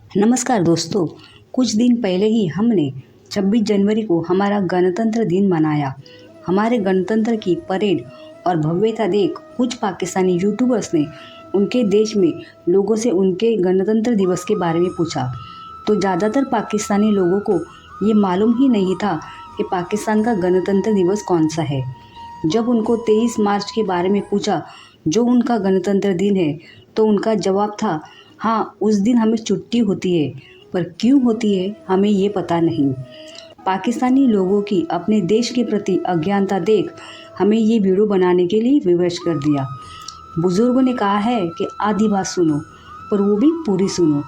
नमस्कार दोस्तों। कुछ दिन पहले ही हमने 26 जनवरी को हमारा गणतंत्र दिन मनाया। हमारे गणतंत्र की परेड और भव्यता देख कुछ पाकिस्तानी यूट्यूबर्स ने उनके देश में लोगों से उनके गणतंत्र दिवस के बारे में पूछा, तो ज़्यादातर पाकिस्तानी लोगों को ये मालूम ही नहीं था कि पाकिस्तान का गणतंत्र दिवस कौन सा है। जब उनको 23 मार्च के बारे में पूछा, जो उनका गणतंत्र दिन है, तो उनका जवाब था, हाँ, उस दिन हमें छुट्टी होती है, पर क्यों होती है हमें ये पता नहीं। पाकिस्तानी लोगों की अपने देश के प्रति अज्ञानता देख हमें ये वीडियो बनाने के लिए विवश कर दिया। बुजुर्गों ने कहा है कि आधी बात सुनो, पर वो भी पूरी सुनो।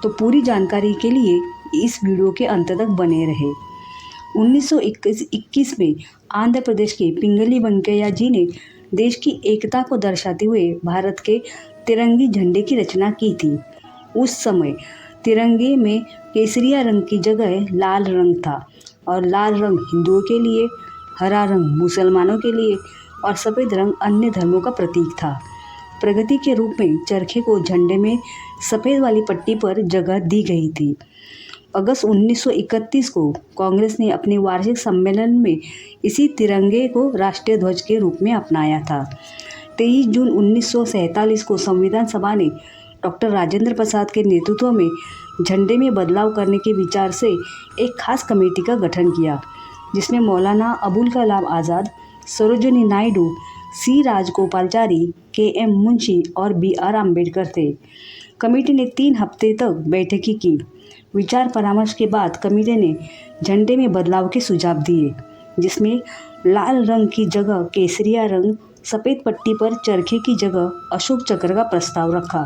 तो पूरी जानकारी के लिए इस वीडियो के अंत तक बने रहे। 1921 में आंध्र प्रदेश के पिंगली वेंकैया जी ने देश की एकता को दर्शाते हुए भारत के तिरंगी झंडे की रचना की थी। उस समय तिरंगे में केसरिया रंग की जगह लाल रंग था और लाल रंग हिंदुओं के लिए, हरा रंग मुसलमानों के लिए और सफ़ेद रंग अन्य धर्मों का प्रतीक था। प्रगति के रूप में चरखे को झंडे में सफ़ेद वाली पट्टी पर जगह दी गई थी। अगस्त 1931 को कांग्रेस ने अपने वार्षिक सम्मेलन में इसी तिरंगे को राष्ट्रीय ध्वज के रूप में अपनाया था। 23 जून 1947 को संविधान सभा ने डॉक्टर राजेंद्र प्रसाद के नेतृत्व में झंडे में बदलाव करने के विचार से एक खास कमेटी का गठन किया, जिसमें मौलाना अबुल कलाम आज़ाद, सरोजिनी नायडू, सी राजगोपालाचारी, के एम मुंशी और BR अम्बेडकर थे। कमेटी ने 3 हफ्ते तक बैठकें की। विचार परामर्श के बाद कमेटी ने झंडे में बदलाव के सुझाव दिए, जिसमें लाल रंग की जगह केसरिया रंग, सफ़ेद पट्टी पर चरखे की जगह अशोक चक्र का प्रस्ताव रखा।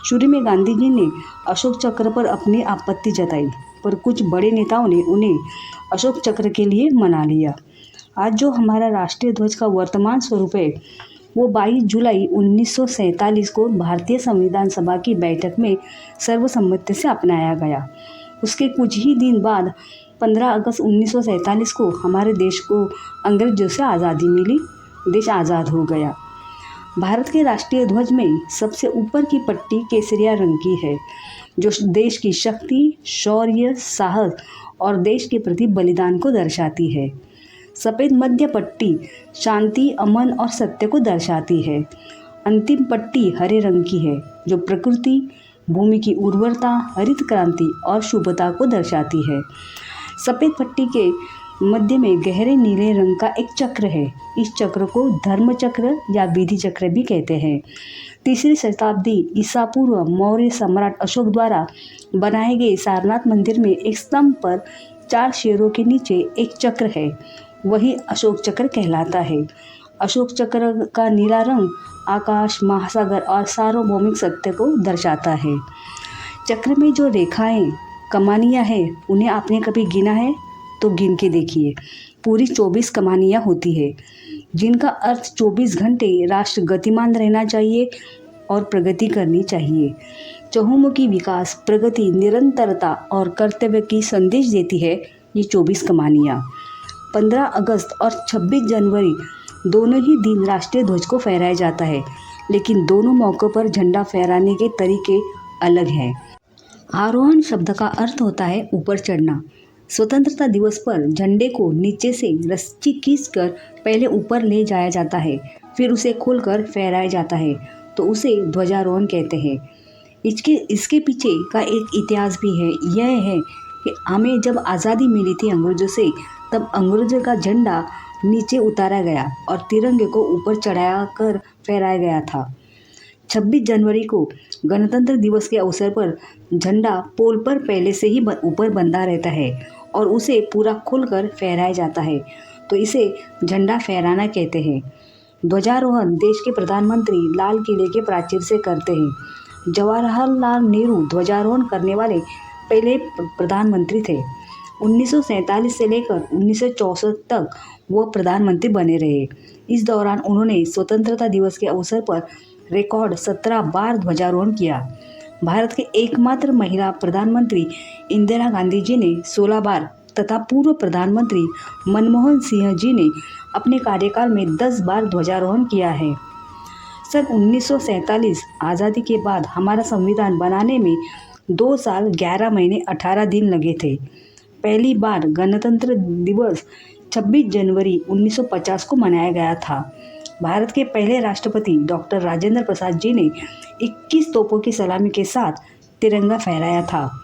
शुरू में गांधी जी ने अशोक चक्र पर अपनी आपत्ति जताई, पर कुछ बड़े नेताओं ने उन्हें अशोक चक्र के लिए मना लिया। आज जो हमारा राष्ट्रीय ध्वज का वर्तमान स्वरूप है, वो 22 जुलाई 1947 को भारतीय संविधान सभा की बैठक में सर्वसम्मति से अपनाया गया। उसके कुछ ही दिन बाद 15 अगस्त 1947 को हमारे देश को अंग्रेजों से आज़ादी मिली। देश आज़ाद हो गया। भारत के राष्ट्रीय ध्वज में सबसे ऊपर की पट्टी केसरिया रंग की है, जो देश की शक्ति, शौर्य, साहस और देश के प्रति बलिदान को दर्शाती है। सफ़ेद मध्य पट्टी शांति, अमन और सत्य को दर्शाती है। अंतिम पट्टी हरे रंग की है, जो प्रकृति, भूमि की उर्वरता, हरित क्रांति और शुभता को दर्शाती है। सफ़ेद पट्टी के मध्य में गहरे नीले रंग का एक चक्र है। इस चक्र को धर्म चक्र या विधि चक्र भी कहते हैं। 3री शताब्दी ईसा पूर्व मौर्य सम्राट अशोक द्वारा बनाए गए सारनाथ मंदिर में एक स्तंभ पर 4 शेरों के नीचे एक चक्र है, वही अशोक चक्र कहलाता है। अशोक चक्र का नीला रंग आकाश, महासागर और सार्वभौमिक सत्य को दर्शाता है। चक्र में जो रेखाएं, कमानियां हैं, उन्हें आपने कभी गिना है तो गिन के देखिए। पूरी 24 कमानियाँ होती है, जिनका अर्थ 24 घंटे राष्ट्र गतिमान रहना चाहिए और प्रगति करनी चाहिए। चहुमुखी विकास, प्रगति, निरंतरता और कर्तव्य की संदेश देती है ये 24 कमानियाँ। 15 अगस्त और 26 जनवरी दोनों ही दिन राष्ट्रीय ध्वज को फहराया जाता है, लेकिन दोनों मौक़ों पर झंडा फहराने के तरीके अलग हैं। आरोहण शब्द का अर्थ होता है ऊपर चढ़ना। स्वतंत्रता दिवस पर झंडे को नीचे से रस्सी खींचकर पहले ऊपर ले जाया जाता है, फिर उसे खोलकर फहराया जाता है, तो उसे ध्वजारोहण कहते हैं। इसके पीछे का एक इतिहास भी है। यह है कि हमें जब आज़ादी मिली थी अंग्रेज़ों से, तब अंग्रेज़ों का झंडा नीचे उतारा गया और तिरंगे को ऊपर चढ़ा कर फहराया गया था। 26 जनवरी को गणतंत्र दिवस के अवसर पर झंडा पोल पर पहले से ही ऊपर बंधा रहता है और उसे पूरा खोलकर फहराया जाता है, तो इसे झंडा फहराना कहते हैं। ध्वजारोहण देश के प्रधानमंत्री लाल किले के प्राचीर से करते हैं। जवाहरलाल नेहरू ध्वजारोहण करने वाले पहले प्रधानमंत्री थे। 1947 से लेकर 1964 तक वो प्रधानमंत्री बने रहे। इस दौरान उन्होंने स्वतंत्रता दिवस के अवसर पर रिकॉर्ड 17 बार ध्वजारोहण किया। भारत के एकमात्र महिला प्रधानमंत्री इंदिरा गांधी जी ने 16 बार तथा पूर्व प्रधानमंत्री मनमोहन सिंह जी ने अपने कार्यकाल में 10 बार ध्वजारोहण किया है। सन 1947 आज़ादी के बाद हमारा संविधान बनाने में 2 साल 11 महीने 18 दिन लगे थे। पहली बार गणतंत्र दिवस 26 जनवरी 1950 को मनाया गया था। भारत के पहले राष्ट्रपति डॉक्टर राजेंद्र प्रसाद जी ने 21 तोपों की सलामी के साथ तिरंगा फहराया था।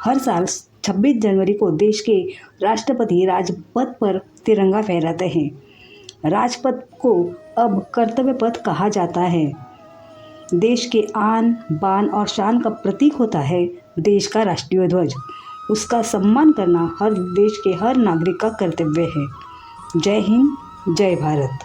हर साल 26 जनवरी को देश के राष्ट्रपति राजपथ पर तिरंगा फहराते हैं। राजपथ को अब कर्तव्य पथ कहा जाता है। देश के आन बान और शान का प्रतीक होता है देश का राष्ट्रीय ध्वज। उसका सम्मान करना हर देश के हर नागरिक का कर्तव्य है। जय हिंद, जय भारत।